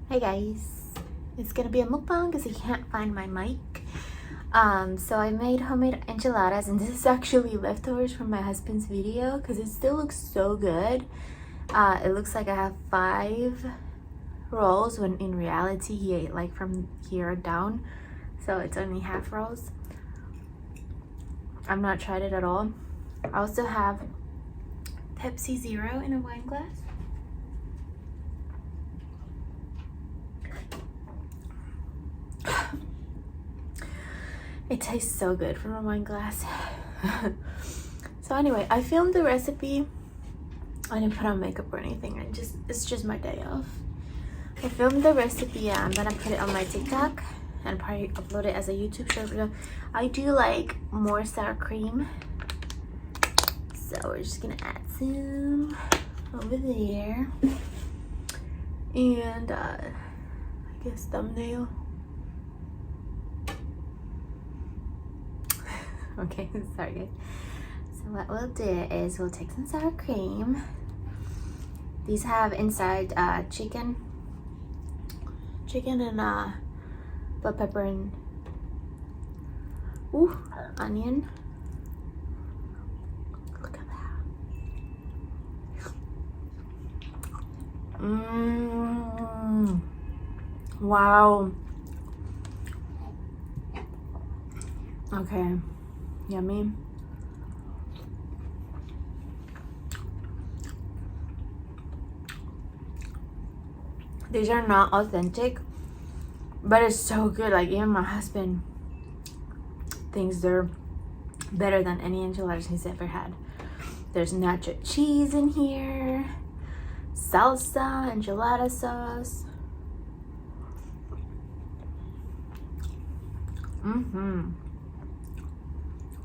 Hey guys, it's gonna be a mukbang because I can't find my mic. So I made homemade enchiladas, and this is actually leftovers from my husband's video because it still looks so good. It looks like I have 5 rolls when in reality he ate like from here down, so it's only half rolls. I've not tried it at all. I also have Pepsi Zero in a wine glass. It tastes so good from a wine glass. So anyway, I filmed the recipe. I didn't put on makeup or anything. It's just my day off. I filmed the recipe. I'm gonna put it on my TikTok and probably upload it as a YouTube short video. I do like more sour cream, so we're just gonna add some over there. And I guess thumbnail. Okay, sorry guys. So what we'll do is we'll take some sour cream. These have inside chicken and black pepper and onion. Look at that. Wow. Okay. Yummy. These are not authentic, but it's so good. Like, even my husband thinks they're better than any enchiladas he's ever had. There's nacho cheese in here, salsa, enchilada sauce.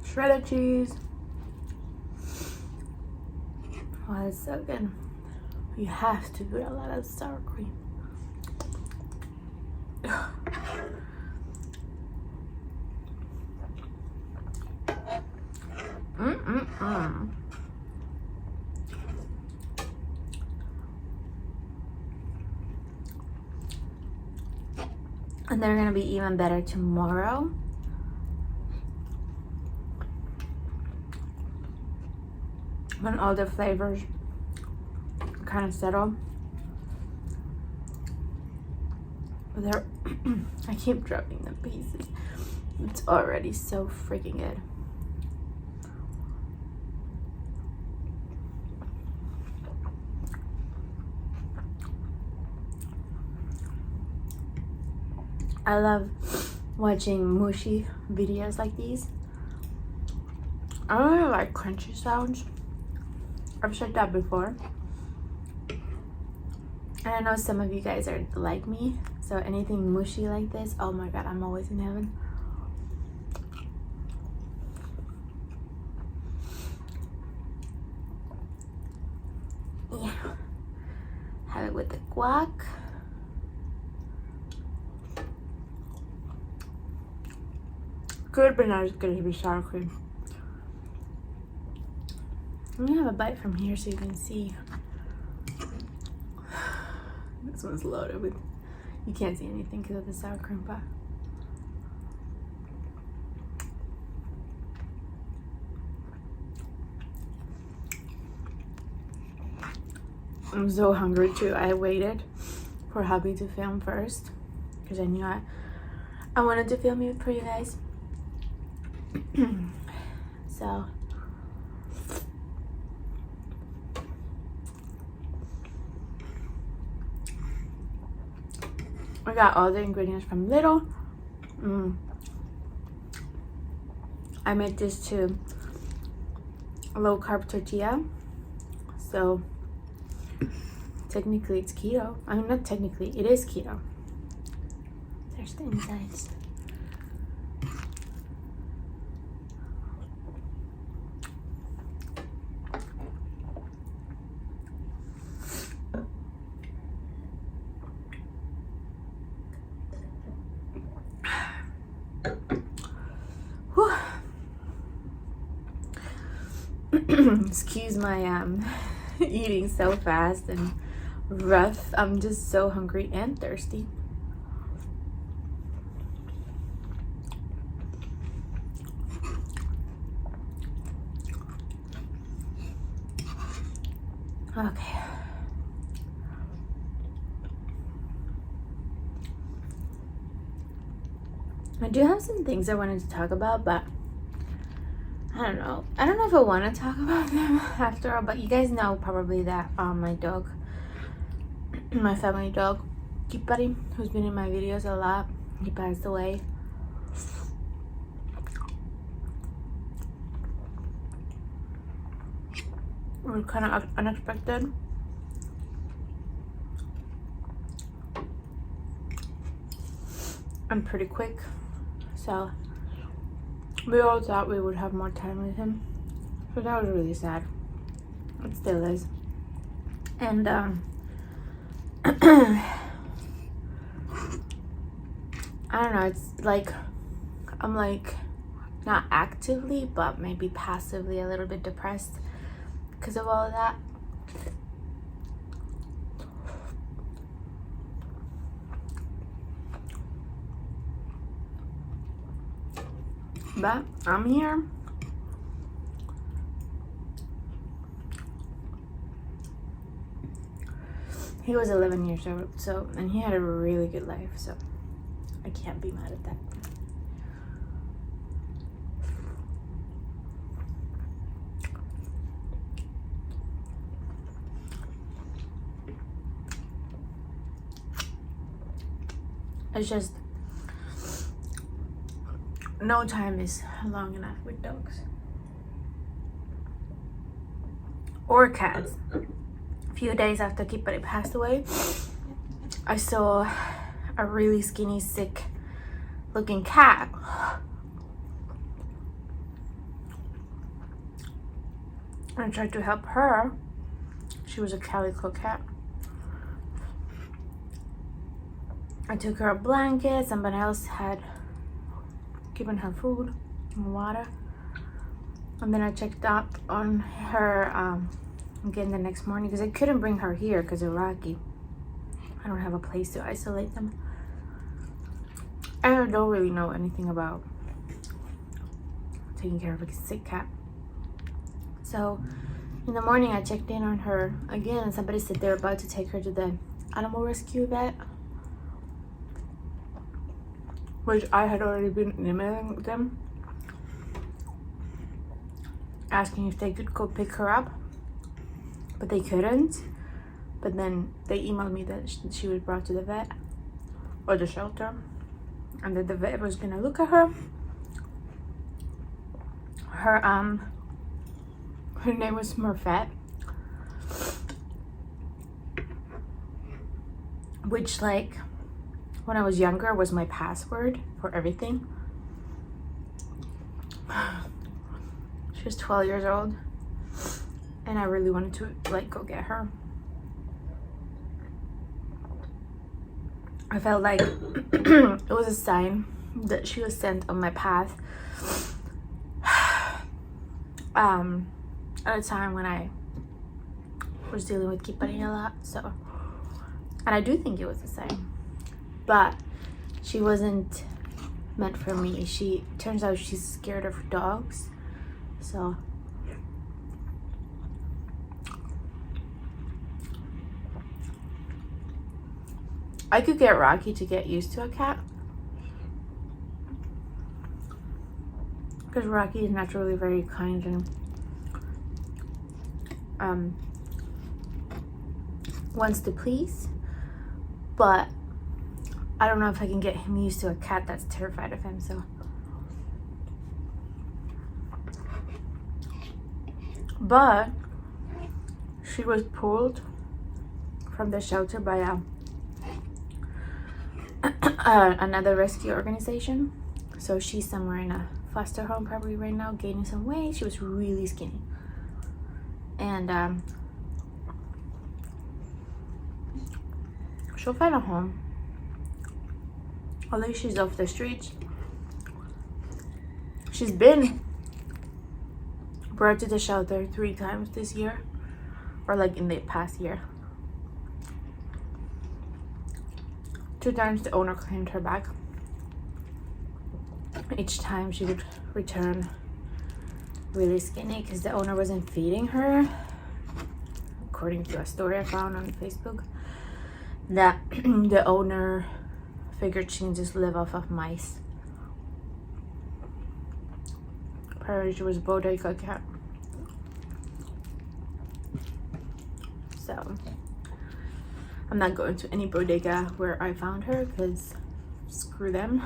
Shredded cheese. Oh, it's so good. You have to put a lot of sour cream. And they're gonna be even better tomorrow. When all the flavors kind of settle. They're I keep dropping the pieces. It's already so freaking good. I love watching mushy videos like these. I don't really like crunchy sounds. I've said that before. And I know some of you guys are like me, so anything mushy like this, oh my god, I'm always in heaven. Yeah. Have it with the guac. Could be not as good as with sour cream. Let me have a bite from here so you can see. This one's loaded with, you can't see anything because of the sour cream, but I'm so hungry too. I waited for Hubby to film first because I knew I wanted to film it for you guys. So I got all the ingredients from Little. I made this to a low carb tortilla, so technically it's keto. I mean, not technically, it is keto. There's the insides. Excuse my eating so fast and rough. I'm just so hungry and thirsty. Okay. I do have some things I wanted to talk about, but I don't know. I don't know if I want to talk about them after all, but you guys know probably that my dog, my family dog, Hubby, who's been in my videos a lot, he passed away. It was kind of unexpected. And pretty quick. So we all thought we would have more time with him. So that was really sad. It still is. And I don't know, it's like I'm like not actively but maybe passively a little bit depressed because of all of that. But I'm here. He was 11 years old, so, and he had a really good life, so I can't be mad at that. It's just no time is long enough with dogs or cats. A few days after Hubby passed away, I saw a really skinny, sick looking cat. I tried to help her. She was a calico cat. I took her a blanket. Somebody else had given her food and water. And then I checked up on her again the next morning because I couldn't bring her here because of Rocky. I don't have a place to isolate them. And I don't really know anything about taking care of a sick cat. So in the morning I checked in on her again and somebody said they're about to take her to the animal rescue vet, which I had already been emailing them asking if they could go pick her up, but they couldn't. But then they emailed me that she was brought to the vet or the shelter and that the vet was gonna look at her. Her name was Smurfette, which like when I was younger was my password for everything. She was 12 years old and I really wanted to like go get her. I felt like it was a sign that she was sent on my path at a time when I was dealing with Hubby a lot. So, and I do think it was a sign, but she wasn't meant for me. She turns out she's scared of dogs. So I could get Rocky to get used to a cat because Rocky is naturally very kind and wants to please, but I don't know if I can get him used to a cat that's terrified of him. So but she was pulled from the shelter by another rescue organization. So she's somewhere in a foster home probably right now, gaining some weight. She was really skinny. And she'll find a home. At least she's off the streets. She's been brought to the shelter 3 times this year, or like in the past year. 2 times the owner claimed her back. Each time she would return really skinny because the owner wasn't feeding her, according to a story I found on Facebook, that the owner figured she can just live off of mice. Apparently she was a bodega cat. So I'm not going to any bodega where I found her because screw them.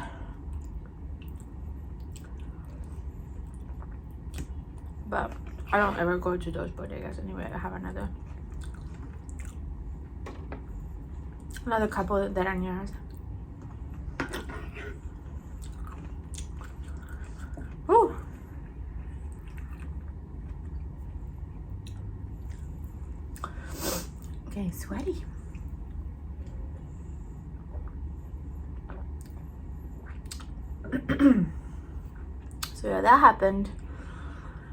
But I don't ever go to those bodegas anyway. I have another couple that are near us. Ooh. Getting sweaty. So yeah, that happened.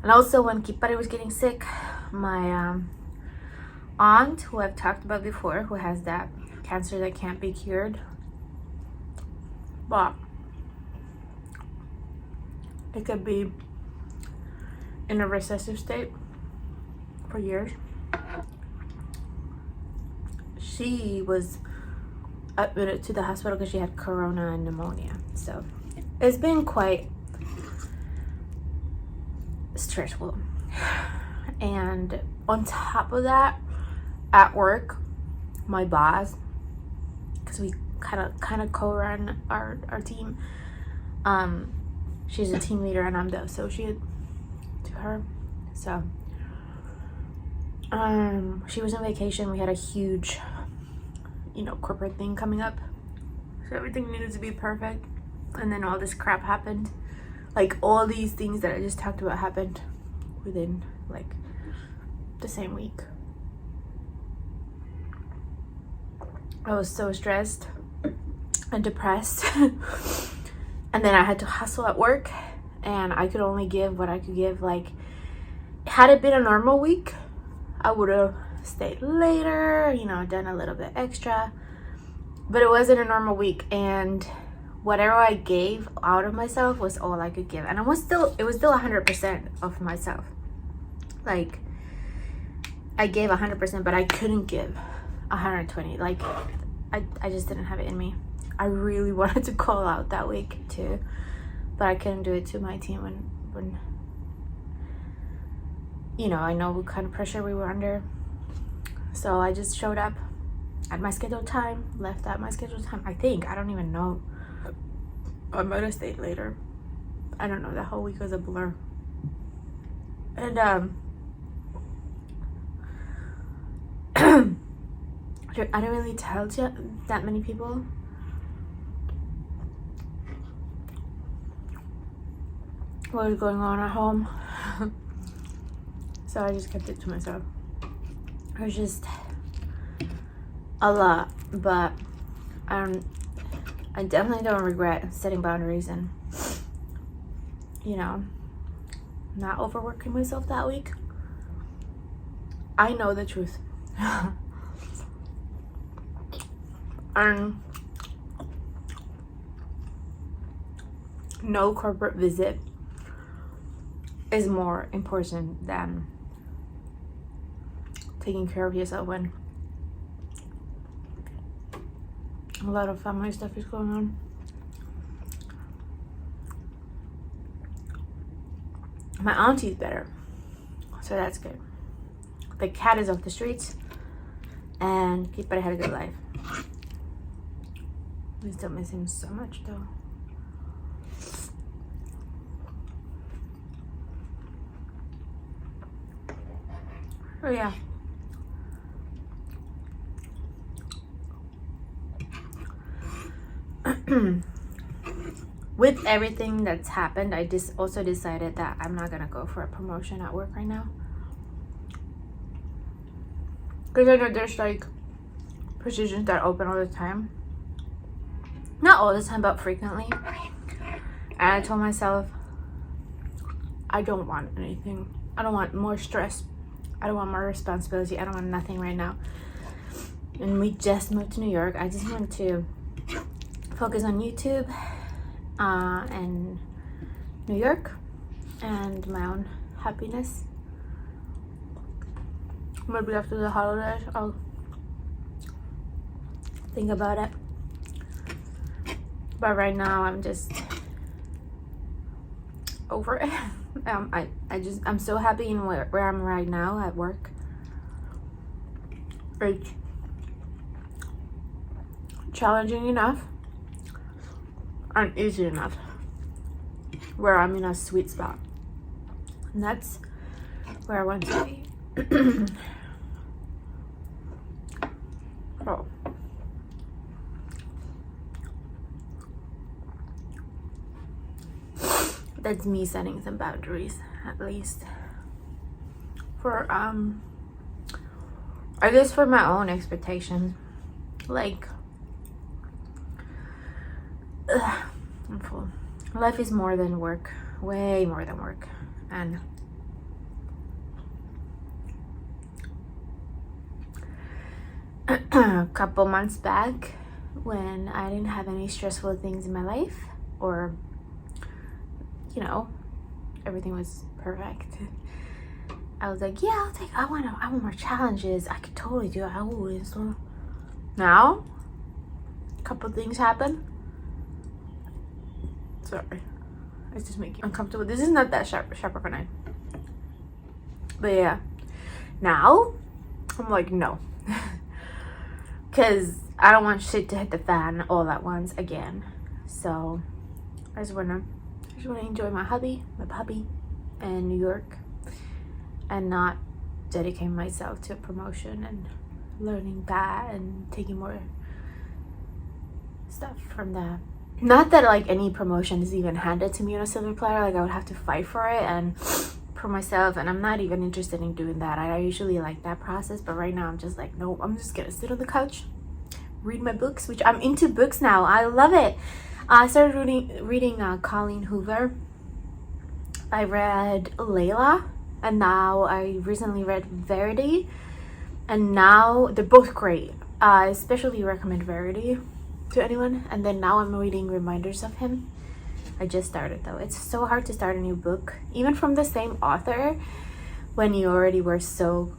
And also when Kipari was getting sick, my aunt, who I've talked about before, who has that cancer that can't be cured, but it could be in a recessive state for years. She was admitted to the hospital because she had corona and pneumonia. So it's been quite stressful. And on top of that, at work, my boss, because we kind of co-run our team, she's a team leader and I'm the associate to her. So she was on vacation. We had a huge, corporate thing coming up, so everything needed to be perfect. And then all this crap happened. Like, all these things that I just talked about happened within like the same week. I was so stressed and depressed. And then I had to hustle at work, and I could only give what I could give. Like, had it been a normal week, I would have stayed later, done a little bit extra. But it wasn't a normal week, and whatever I gave out of myself was all I could give. And it was still 100% of myself. Like, I gave 100%, but I couldn't give 120. Like, I just didn't have it in me. I really wanted to call out that week too, but I couldn't do it to my team when I know what kind of pressure we were under. So I just showed up at my scheduled time, left at my scheduled time. I don't even know. I might have stayed later. I don't know. That whole week was a blur. And I didn't really tell that many people. What was going on at home. So I just kept it to myself. It was just a lot, but I definitely don't regret setting boundaries and not overworking myself that week. I know the truth. And no corporate visit is more important than taking care of yourself when a lot of family stuff is going on. My auntie's better, so that's good. The cat is off the streets, and Kipari had a good life. We still miss him so much though. Oh yeah. With everything that's happened, I also decided that I'm not gonna go for a promotion at work right now, because I know there's like positions that open all the time. Not all the time, but frequently. And I told myself, I don't want anything. I don't want more stress. I don't want more responsibility. I don't want nothing right now. And we just moved to New York. I just want to focus on YouTube and New York and my own happiness. Maybe after the holidays I'll think about it, but right now I'm just over it. I'm so happy in where I'm right now at work. It's challenging enough and easy enough where I'm in a sweet spot, and that's where I want to be. Oh. That's me setting some boundaries, at least for I guess for my own expectations. Like, I'm full. Life is more than work, way more than work. And a couple months back, when I didn't have any stressful things in my life, or you know, everything was perfect, I was like, yeah, I want more challenges. I could totally do it. I always do. Now, a couple things happen. Sorry, it's just making me uncomfortable. This is not that sharp of a knife, but yeah. Now, I'm like, no, because I don't want shit to hit the fan all at once again. So I just wanna enjoy my hubby, my puppy, and New York, and not dedicate myself to promotion and learning that and taking more stuff from that. Not that like any promotion is even handed to me on a silver platter. Like, I would have to fight for it and for myself, and I'm not even interested in doing that. I usually like that process, but right now I'm just like, no, I'm just gonna sit on the couch, read my books, which I'm into books now. I love it. I started reading Colleen Hoover. I read Layla, and now I recently read Verity, and now they're both great. I especially recommend Verity to anyone. And then now I'm reading Reminders of Him. I just started though. It's so hard to start a new book, even from the same author, when you already were so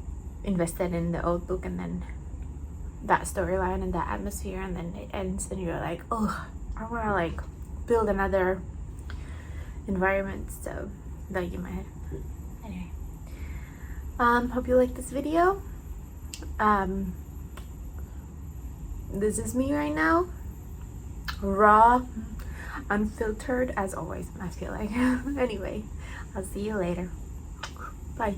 invested in the old book, and then that storyline and that atmosphere, and then it ends and you're like, oh, I want to like build another environment. So like in my head. Anyway, hope you like this video. This is me right now, raw, unfiltered as always, I feel like. Anyway, I'll see you later. Bye.